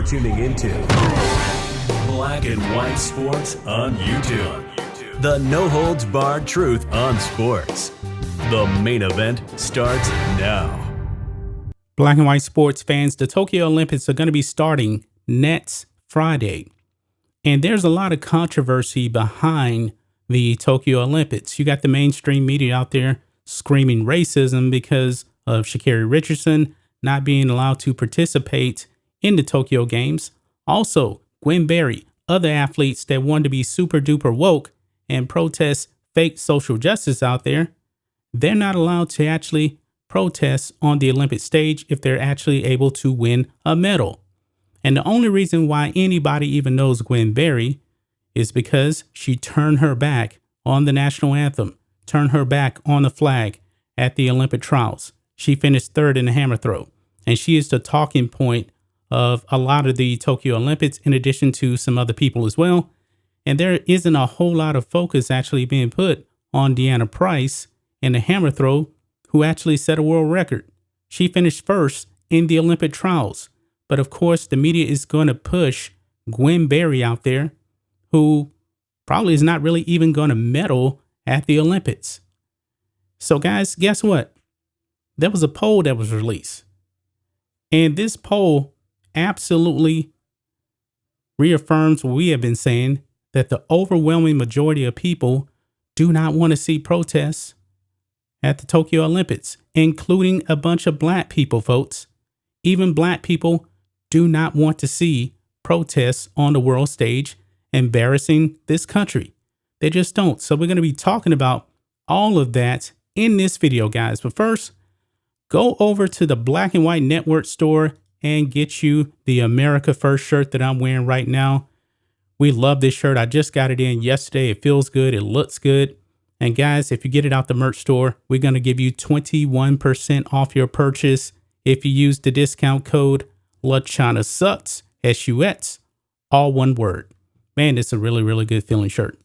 You're tuning into Black and White Sports on YouTube. The no-holds-barred truth on sports. The main event starts now. Black and White Sports fans, the Tokyo Olympics are going to be starting next Friday. And there's a lot of controversy behind the Tokyo Olympics. You got the mainstream media out there screaming racism because of Sha'Carri Richardson not being allowed to participate in the Tokyo Games. Also, Gwen, other athletes that want to be super duper woke and protest fake social justice out there, they're not allowed to actually protest on the Olympic stage if they're actually able to win a medal. And the only reason why anybody even knows Gwen is because she turned her back on the national anthem, turned her back on the flag at the Olympic trials. She finished third in the hammer throw, and she is the talking point of a lot of the Tokyo Olympics, in addition to some other people as well. And there isn't a whole lot of focus actually being put on Deanna Price in the hammer throw, who actually set a world record. She finished first in the Olympic trials. But of course, the media is going to push Gwen out there, who probably is not really even going to medal at the Olympics. So guys, guess what? There was a poll that was released. And this poll absolutely reaffirms what we have been saying, that the overwhelming majority of people do not want to see protests at the Tokyo Olympics, including a bunch of black people, folks. Even black people do not want to see protests on the world stage embarrassing this country. They just don't. So we're going to be talking about all of that in this video, guys. But first, go over to the Black and White Network store and get you the America First shirt that I'm wearing right now. We love this shirt. I just got it in yesterday. It feels good. It looks good. And guys, if you get it out the merch store, we're going to give you 21% off your purchase if you use the discount code LaChanaSucks, S-U-X, all one word. Man, it's a really, really good feeling shirt.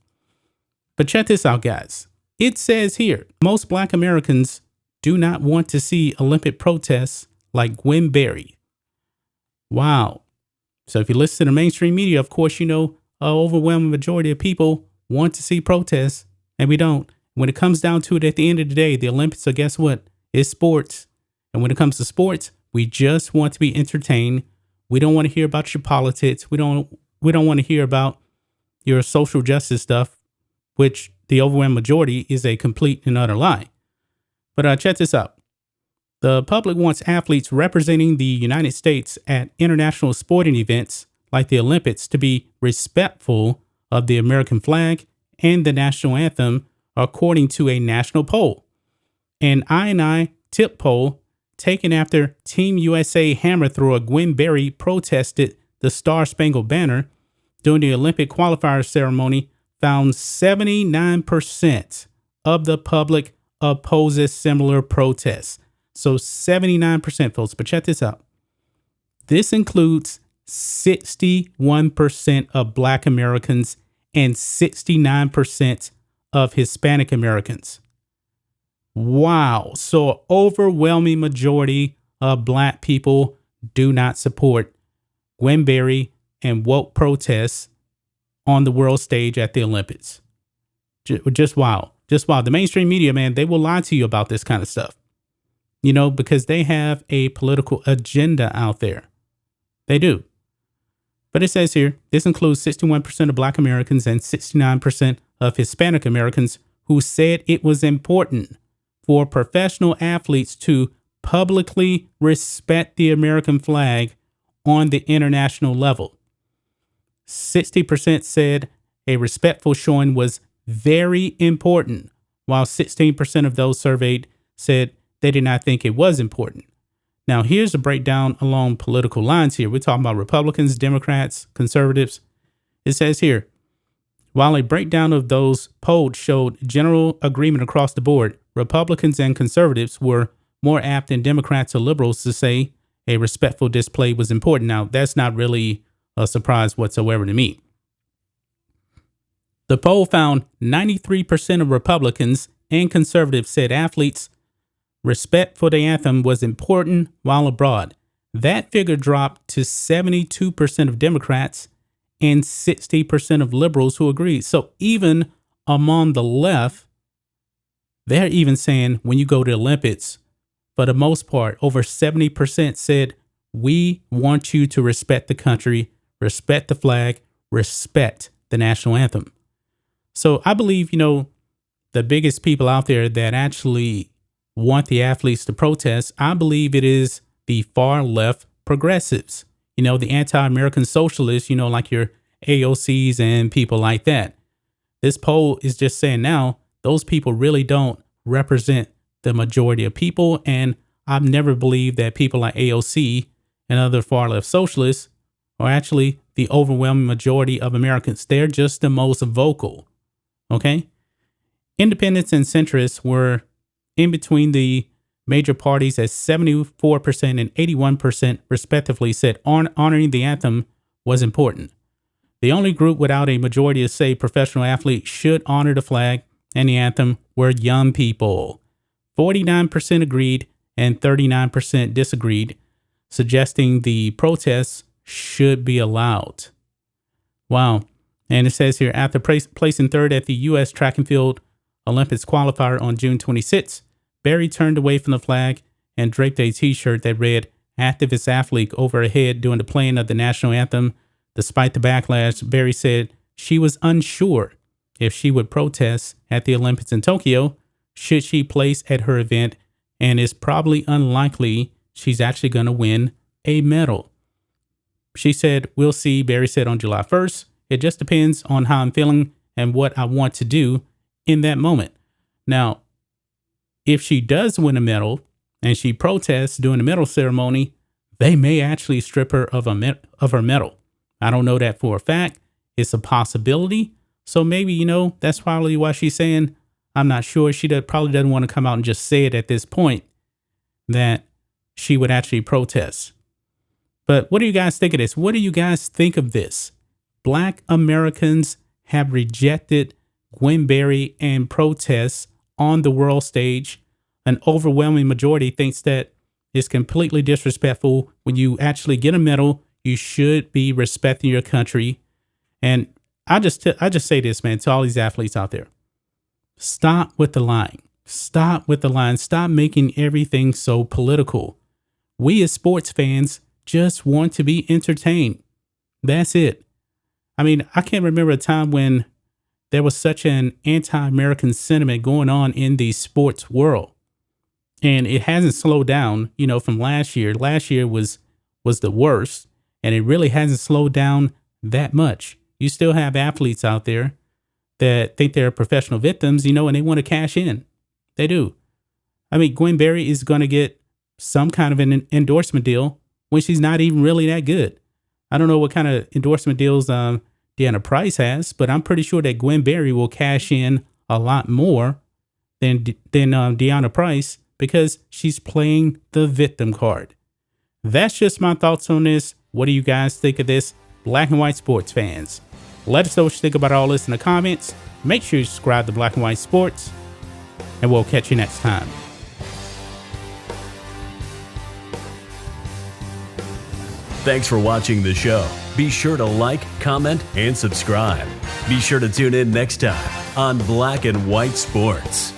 But check this out, guys. It says here, most black Americans do not want to see Olympic protests like Gwen. Wow. So if you listen to the mainstream media, of course, you know, an overwhelming majority of people want to see protests, and we don't. When it comes down to it, at the end of the day, the Olympics are, guess what? It's sports. And when it comes to sports, we just want to be entertained. We don't want to hear about your politics. We don't want to hear about your social justice stuff, which the overwhelming majority is a complete and utter lie. But check this out. The public wants athletes representing the United States at international sporting events like the Olympics to be respectful of the American flag and the national anthem, according to a national poll. An I&I tip poll taken after Team USA hammer thrower Gwen protested the Star-Spangled Banner during the Olympic qualifier ceremony found 79% of the public opposes similar protests. So 79%, folks. But check this out. This includes 61% of black Americans and 69% of Hispanic Americans. Wow. So overwhelming majority of black people do not support Gwen and woke protests on the world stage at the Olympics. Just wow. Just wow. The mainstream media, man, they will lie to you about this kind of stuff. You know, because they have a political agenda out there. They do. But it says here, this includes 61% of black Americans and 69% of Hispanic Americans who said it was important for professional athletes to publicly respect the American flag on the international level. 60% said a respectful showing was very important, while 16% of those surveyed said they did not think it was important. Now, here's a breakdown along political lines here. We're talking about Republicans, Democrats, conservatives. It says here, while a breakdown of those polled showed general agreement across the board, Republicans and conservatives were more apt than Democrats or liberals to say a respectful display was important. Now, that's not really a surprise whatsoever to me. The poll found 93% of Republicans and conservatives said athletes' respect for the anthem was important while abroad. that figure dropped to 72% of Democrats and 60% of liberals who agreed. So even among the left, they're even saying when you go to the Olympics, for the most part, over 70% said, we want you to respect the country, respect the flag, respect the national anthem. So I believe, the biggest people out there that actually want the athletes to protest, I believe it is the far left progressives, the anti-American socialists, like your AOCs and people like that. This poll is just saying now those people really don't represent the majority of people. And I've never believed that people like AOC and other far left socialists are actually the overwhelming majority of Americans. They're just the most vocal. Okay. Independents and centrists were in between the major parties at 74% and 81% respectively said honoring the anthem was important. The only group without a majority to say professional athletes should honor the flag and the anthem were young people. 49% agreed and 39% disagreed, suggesting the protests should be allowed. Wow. And it says here, after placing third at the U.S. track and field Olympics qualifier on June 26th, Barry turned away from the flag and draped a T-shirt that read "Activist Athlete" over her head during the playing of the national anthem. Despite the backlash, Barry said she was unsure if she would protest at the Olympics in Tokyo should she place at her event, and it's probably unlikely she's actually going to win a medal. She said, "We'll see," Barry said on July 1st. "It just depends on how I'm feeling and what I want to do in that moment." Now, if she does win a medal and she protests during the medal ceremony, they may actually strip her of her medal. I don't know that for a fact. It's a possibility. So maybe, that's probably why she's saying, I'm not sure. She probably doesn't want to come out and just say it at this point that she would actually protest. But what do you guys think of this? What do you guys think of this? Black Americans have rejected Gwen Berry and protests on the world stage. An overwhelming majority thinks that it's completely disrespectful. When you actually get a medal, you should be respecting your country. And I just say this, man, to all these athletes out there. Stop with the lying. Stop with the lying. Stop making everything so political. We as sports fans just want to be entertained. That's it. I mean, I can't remember a time when there was such an anti-American sentiment going on in the sports world. And it hasn't slowed down, from last year. Last year was the worst, and it really hasn't slowed down that much. You still have athletes out there that think they're professional victims, and they want to cash in. They do. I mean, Gwen Berry is going to get some kind of an endorsement deal when she's not even really that good. I don't know what kind of endorsement deals Deanna Price has, but I'm pretty sure that Gwen Berry will cash in a lot more than Deanna Price because she's playing the victim card. That's just my thoughts on this. What do you guys think of this, Black and White sports fans? Let us know what you think about all this in the comments. Make sure you subscribe to Black and White Sports, and we'll catch you next time. Thanks for watching the show. Be sure to like, comment, and subscribe. Be sure to tune in next time on Black and White Sports.